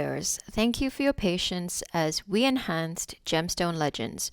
Thank you for your patience as we enhanced Gemstone Legends.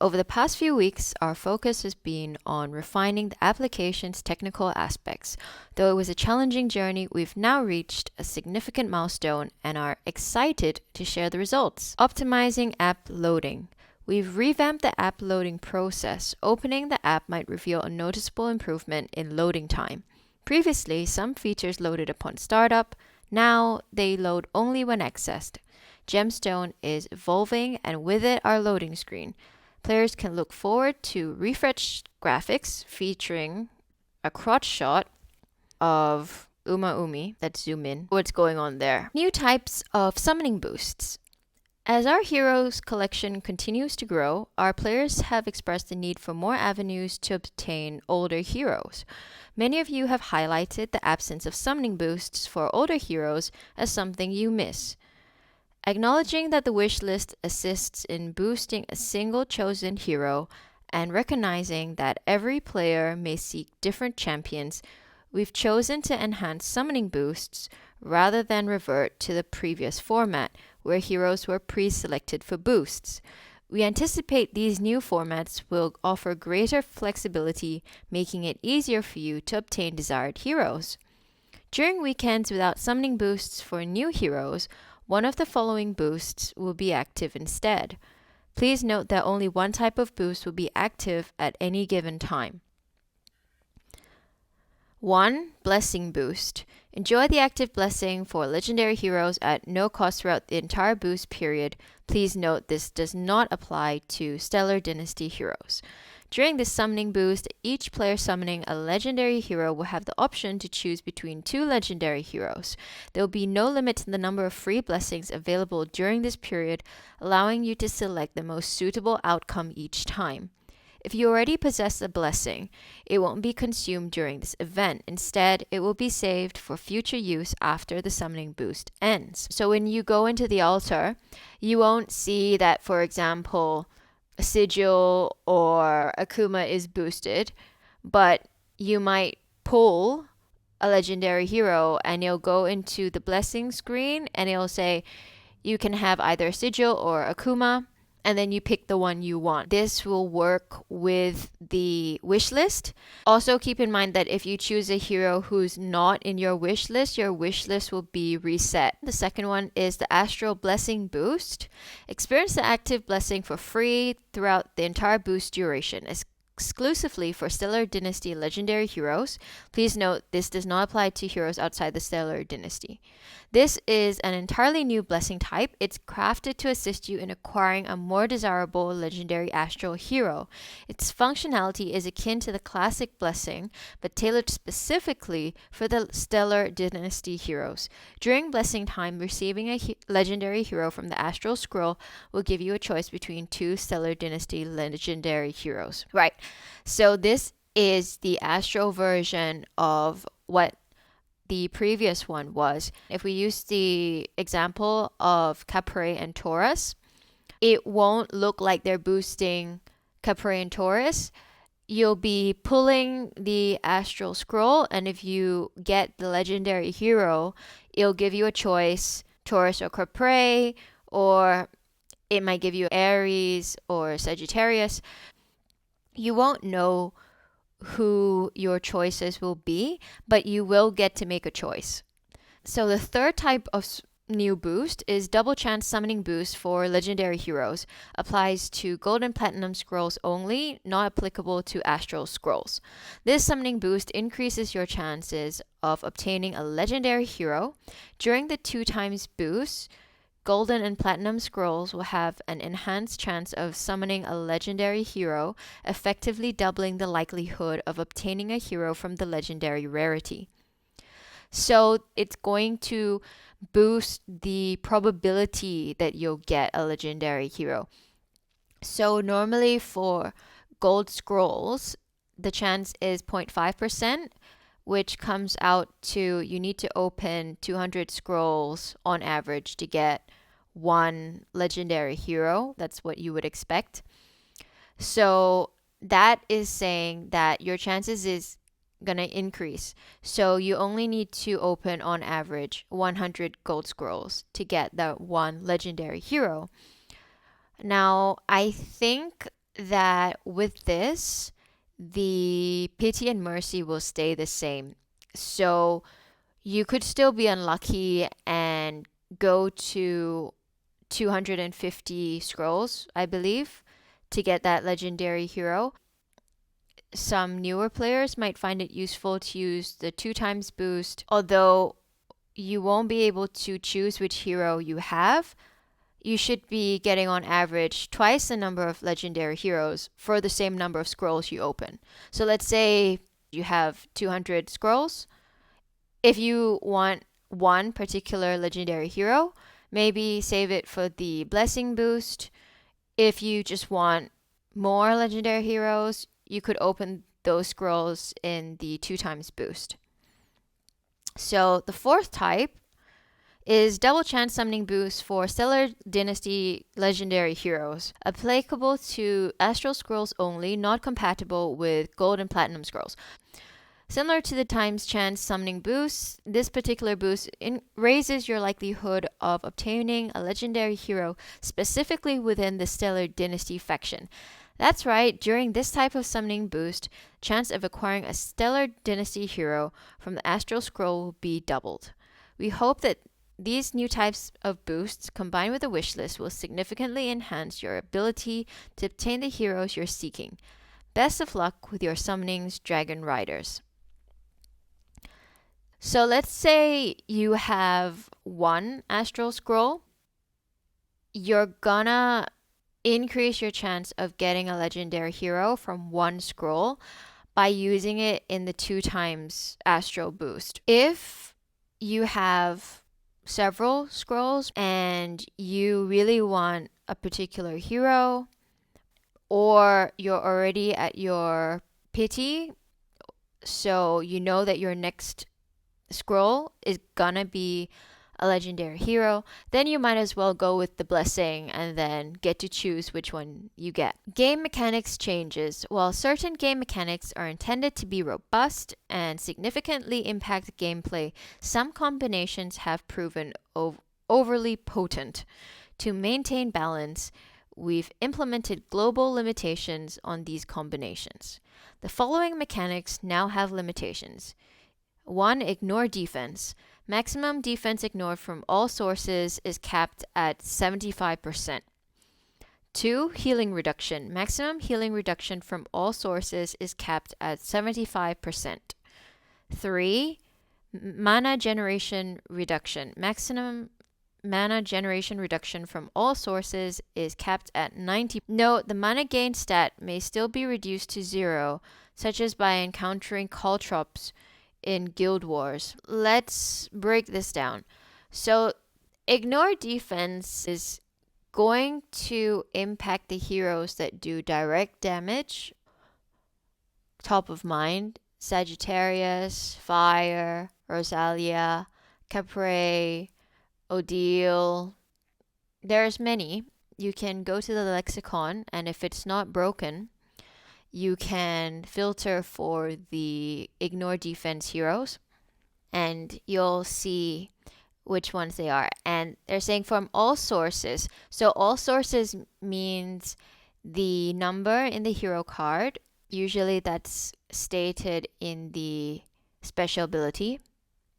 Over the past few weeks, our focus has been on refining the application's technical aspects. Though it was a challenging journey, we've now reached a significant milestone and are excited to share the results. Optimizing app loading. We've revamped the app loading process. Opening the app might reveal a noticeable improvement in loading time. Previously, some features loaded upon startup. Now they load only when accessed. Gemstone is evolving, and with it, our loading screen. Players can look forward to refreshed graphics featuring a crotch shot of Umi. Let's zoom in. What's going on there? New types of summoning boosts. As our heroes collection continues to grow, our players have expressed the need for more avenues to obtain older heroes. Many of you have highlighted the absence of summoning boosts for older heroes as something you miss. Acknowledging that the wish list assists in boosting a single chosen hero and recognizing that every player may seek different champions, we've chosen to enhance summoning boosts rather than revert to the previous format where heroes were pre-selected for boosts. We anticipate these new formats will offer greater flexibility, making it easier for you to obtain desired heroes. During weekends without summoning boosts for new heroes, one of the following boosts will be active instead. Please note that only one type of boost will be active at any given time. 1. Blessing Boost. Enjoy the active blessing for legendary heroes at no cost throughout the entire boost period. Please note this does not apply to Stellar Dynasty heroes. During this summoning boost, each player summoning a legendary hero will have the option to choose between 2 legendary heroes. There will be no limit to the number of free blessings available during this period, allowing you to select the most suitable outcome each time. If you already possess a blessing, it won't be consumed during this event. Instead, it will be saved for future use after the summoning boost ends. So when you go into the altar, you won't see that, for example, a Sigil or Akuma is boosted, but you might pull a legendary hero and you'll go into the blessing screen and it'll say you can have either Sigil or Akuma, and then you pick the one you want. This will work with the wish list. Also keep in mind that if you choose a hero who's not in your wish list will be reset. The second one is the Astral Blessing Boost. Experience the active blessing for free throughout the entire boost duration, exclusively for Stellar Dynasty legendary heroes. Please note this does not apply to heroes outside the Stellar Dynasty. This is an entirely new blessing type. It's crafted to assist you in acquiring a more desirable legendary astral hero. Its functionality is akin to the classic blessing, but tailored specifically for the Stellar Dynasty heroes. During blessing time, receiving a legendary hero from the astral scroll will give you a choice between 2 Stellar Dynasty legendary heroes. Right, so this is the astral version of what the previous one was. If we use the example of Capre and Taurus, it won't look like they're boosting Capre and Taurus. You'll be pulling the astral scroll, and if you get the legendary hero, it'll give you a choice, Taurus or Capre, or it might give you Aries or Sagittarius. You won't know who your choices will be, but you will get to make a choice. So the third type of new boost is double chance summoning boost for legendary heroes. Applies to gold and platinum scrolls only, not applicable to astral scrolls. This summoning boost increases your chances of obtaining a legendary hero. During the 2 times boost, golden and platinum scrolls will have an enhanced chance of summoning a legendary hero, effectively doubling the likelihood of obtaining a hero from the legendary rarity. So it's going to boost the probability that you'll get a legendary hero. So normally for gold scrolls, the chance is 0.5%, which comes out to you need to open 200 scrolls on average to get 1 legendary hero. That's what you would expect. So that is saying that your chances is gonna increase. So you only need to open on average 100 gold scrolls to get that one legendary hero. Now, I think that with this, the pity and mercy will stay the same. So you could still be unlucky and go to 250 scrolls, I believe, to get that legendary hero. Some newer players might find it useful to use the 2x boost, although you won't be able to choose which hero you have. You should be getting on average twice the number of legendary heroes for the same number of scrolls you open. So let's say you have 200 scrolls. If you want one particular legendary hero, maybe save it for the blessing boost. If you just want more legendary heroes, you could open those scrolls in the 2x boost. So the fourth type is double chance summoning boost for Stellar Dynasty legendary heroes, applicable to Astral Scrolls only, not compatible with Gold and Platinum Scrolls. Similar to the times chance summoning boost, this particular boost raises your likelihood of obtaining a legendary hero specifically within the Stellar Dynasty faction. That's right, during this type of summoning boost, chance of acquiring a Stellar Dynasty hero from the Astral Scroll will be doubled. We hope that these new types of boosts, combined with a wishlist, will significantly enhance your ability to obtain the heroes you're seeking. Best of luck with your summonings, Dragon Riders. So let's say you have one Astral Scroll. You're gonna increase your chance of getting a legendary hero from one scroll by using it in the 2x Astral boost. If you have several scrolls and you really want a particular hero, or you're already at your pity, so you know that your next scroll is gonna be a legendary hero, then you might as well go with the blessing and then get to choose which one you get. Game mechanics changes. While certain game mechanics are intended to be robust and significantly impact gameplay, some combinations have proven overly potent. To maintain balance, we've implemented global limitations on these combinations. The following mechanics now have limitations. 1. Ignore defense. Maximum defense ignored from all sources is capped at 75%. 2. Healing reduction. Maximum healing reduction from all sources is capped at 75%. 3. Mana generation reduction. Maximum mana generation reduction from all sources is capped at 90%. Note, the mana gain stat may still be reduced to 0, such as by encountering caltrops in Guild Wars. Let's break this down. So, ignore defense is going to impact the heroes that do direct damage. Top of mind: Sagittarius, Fire, Rosalia, Capre, Odile. There's many. You can go to the lexicon, and if it's not broken, you can filter for the ignore defense heroes, and you'll see which ones they are. And they're saying from all sources. So all sources means the number in the hero card. Usually that's stated in the special ability,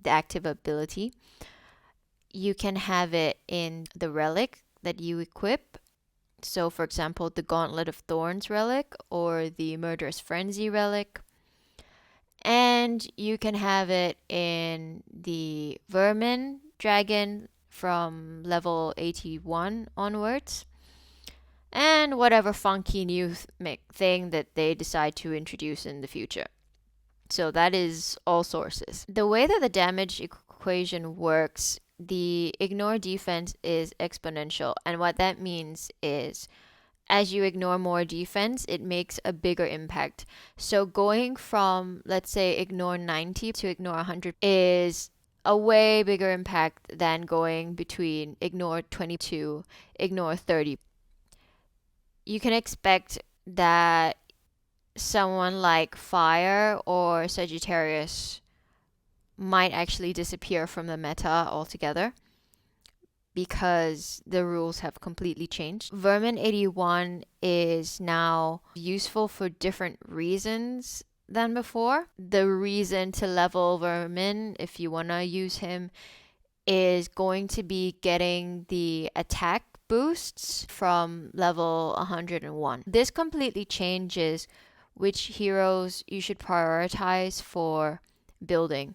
the active ability. You can have it in the relic that you equip. So, for example, the Gauntlet of Thorns relic or the Murderous Frenzy relic. And you can have it in the Vermin Dragon from level 81 onwards. And whatever funky new thing that they decide to introduce in the future. So that is all sources. The way that the damage equation works, the ignore defense is exponential. And what that means is, as you ignore more defense, it makes a bigger impact. So going from, let's say, ignore 90 to ignore 100 is a way bigger impact than going between ignore 20 to ignore 30. You can expect that someone like Fire or Sagittarius might actually disappear from the meta altogether because the rules have completely changed. Vermin 81 is now useful for different reasons than before. The reason to level Vermin, if you want to use him, is going to be getting the attack boosts from level 101. This completely changes which heroes you should prioritize for building.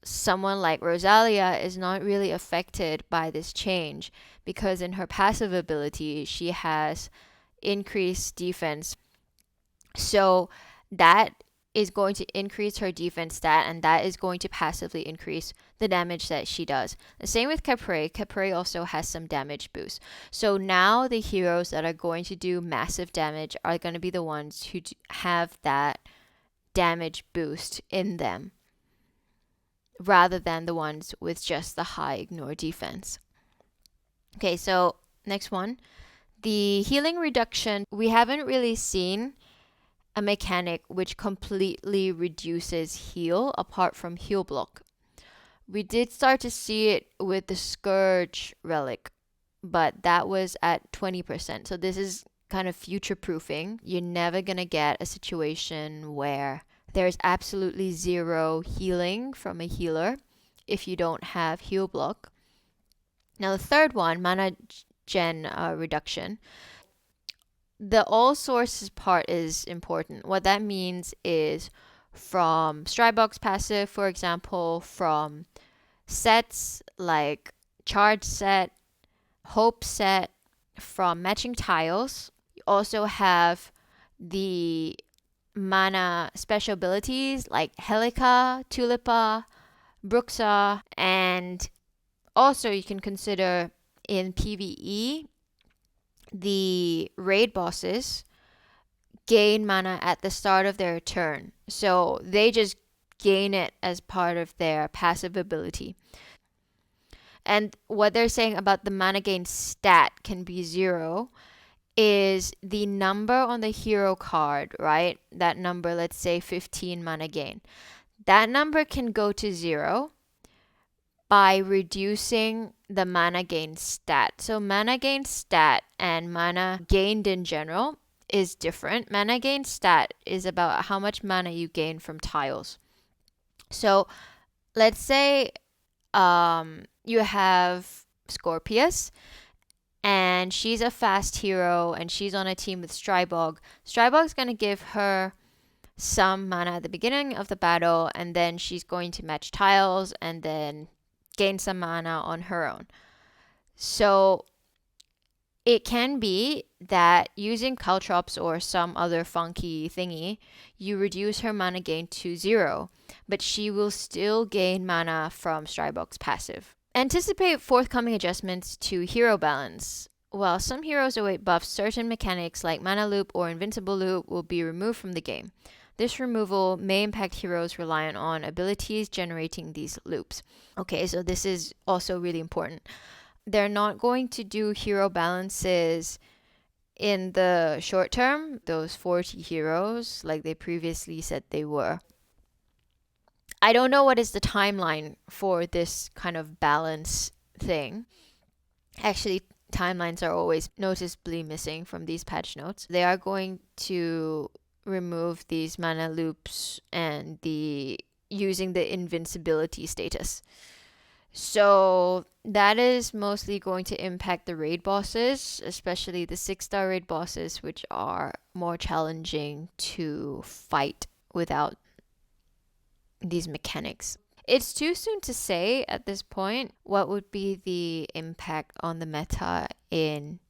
Someone like Rosalia is not really affected by this change because in her passive ability, she has increased defense. So that is going to increase her defense stat, and that is going to passively increase the damage that she does. The same with Capre. Capre also has some damage boost. So now the heroes that are going to do massive damage are going to be the ones who have that damage boost in them, rather than the ones with just the high ignore defense. Okay, so next one. The healing reduction. We haven't really seen a mechanic which completely reduces heal apart from heal block. We did start to see it with the Scourge relic, but that was at 20%. So this is kind of future proofing. You're never going to get a situation where there's absolutely zero healing from a healer if you don't have heal block. Now the third one, mana gen reduction. The all sources part is important. What that means is from Strybox passive, for example, from sets like Charge set, Hope set, from matching tiles. You also have the mana special abilities like Helica, Tulipa, Bruxa, and also you can consider in PvE the raid bosses gain mana at the start of their turn. So they just gain it as part of their passive ability. And what they're saying about the mana gain stat can be 0 is the number on the hero card, right? That number, let's say 15 mana gain. That number can go to 0 by reducing the mana gain stat. So mana gain stat and mana gained in general is different. Mana gain stat is about how much mana you gain from tiles. So let's say you have Scorpius and she's a fast hero and she's on a team with Strybog. Strybog's going to give her some mana at the beginning of the battle, and then she's going to match tiles and then gain some mana on her own. So it can be that using Caltrops or some other funky thingy, you reduce her mana gain to 0, but she will still gain mana from Strybog's passive. Anticipate forthcoming adjustments to hero balance. While some heroes await buffs, certain mechanics like mana loop or invincible loop will be removed from the game. This removal may impact heroes reliant on abilities generating these loops. Okay, so this is also really important. They're not going to do hero balances in the short term, those 40 heroes, like they previously said they were. I don't know what is the timeline for this kind of balance thing. Actually, timelines are always noticeably missing from these patch notes. They are going to remove these mana loops and the using the invincibility status. So that is mostly going to impact the raid bosses, especially the 6-star raid bosses, which are more challenging to fight without these mechanics. It's too soon to say at this point what would be the impact on the meta in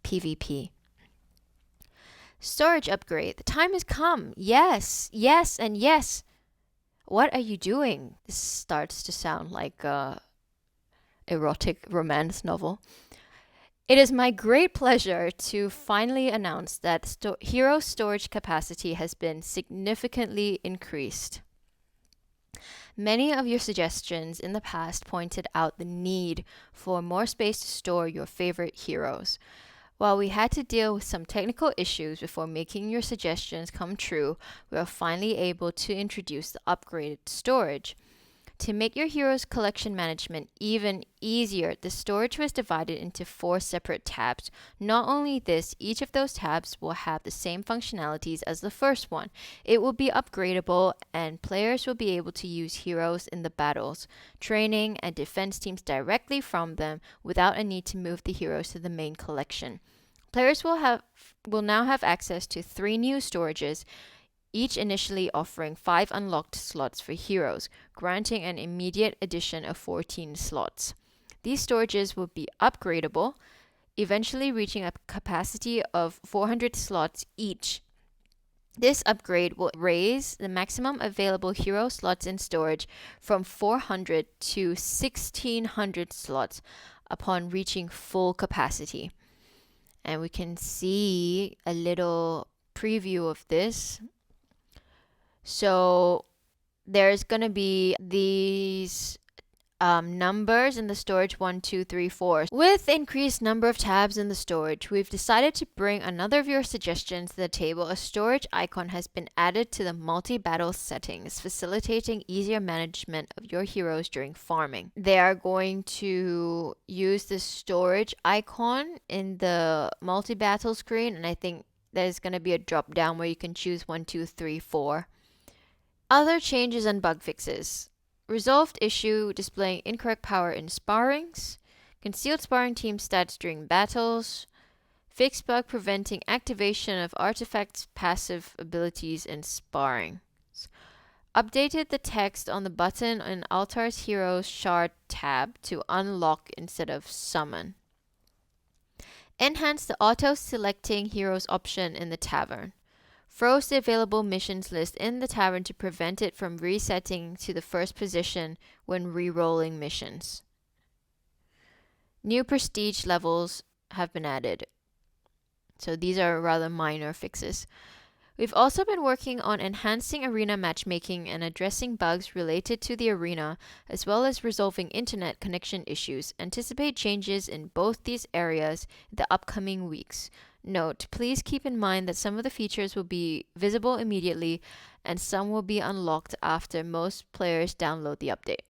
PvP. Storage upgrade. The time has come. Yes, yes, and yes. What are you doing? This starts to sound like a erotic romance novel. It is my great pleasure to finally announce that hero storage capacity has been significantly increased. Many of your suggestions in the past pointed out the need for more space to store your favorite heroes. While we had to deal with some technical issues before making your suggestions come true, we are finally able to introduce the upgraded storage. To make your heroes collection management even easier, the storage was divided into 4 separate tabs. Not only this, each of those tabs will have the same functionalities as the first one. It will be upgradable, and players will be able to use heroes in the battles, training, and defense teams directly from them without a need to move the heroes to the main collection. Players will now have access to 3 new storages, each initially offering 5 unlocked slots for heroes, granting an immediate addition of 14 slots. These storages will be upgradable, eventually reaching a capacity of 400 slots each. This upgrade will raise the maximum available hero slots in storage from 400 to 1600 slots upon reaching full capacity. And we can see a little preview of this. So there's going to be these numbers in the storage 1, 2, 3, 4. With increased number of tabs in the storage, we've decided to bring another of your suggestions to the table. A storage icon has been added to the multi-battle settings, facilitating easier management of your heroes during farming. They are going to use the storage icon in the multi-battle screen, and I think there's going to be a drop down where you can choose 1, 2, 3, 4. Other changes and bug fixes. Resolved issue displaying incorrect power in sparrings. Concealed sparring team stats during battles. Fixed bug preventing activation of artifacts' passive abilities in sparring. Updated the text on the button in Altar's Heroes Shard tab to unlock instead of summon. Enhanced the auto-selecting heroes option in the tavern. Froze the available missions list in the tavern to prevent it from resetting to the first position when re-rolling missions. New prestige levels have been added. So these are rather minor fixes. We've also been working on enhancing arena matchmaking and addressing bugs related to the arena, as well as resolving internet connection issues. Anticipate changes in both these areas in the upcoming weeks. Note, please keep in mind that some of the features will be visible immediately and some will be unlocked after most players download the update.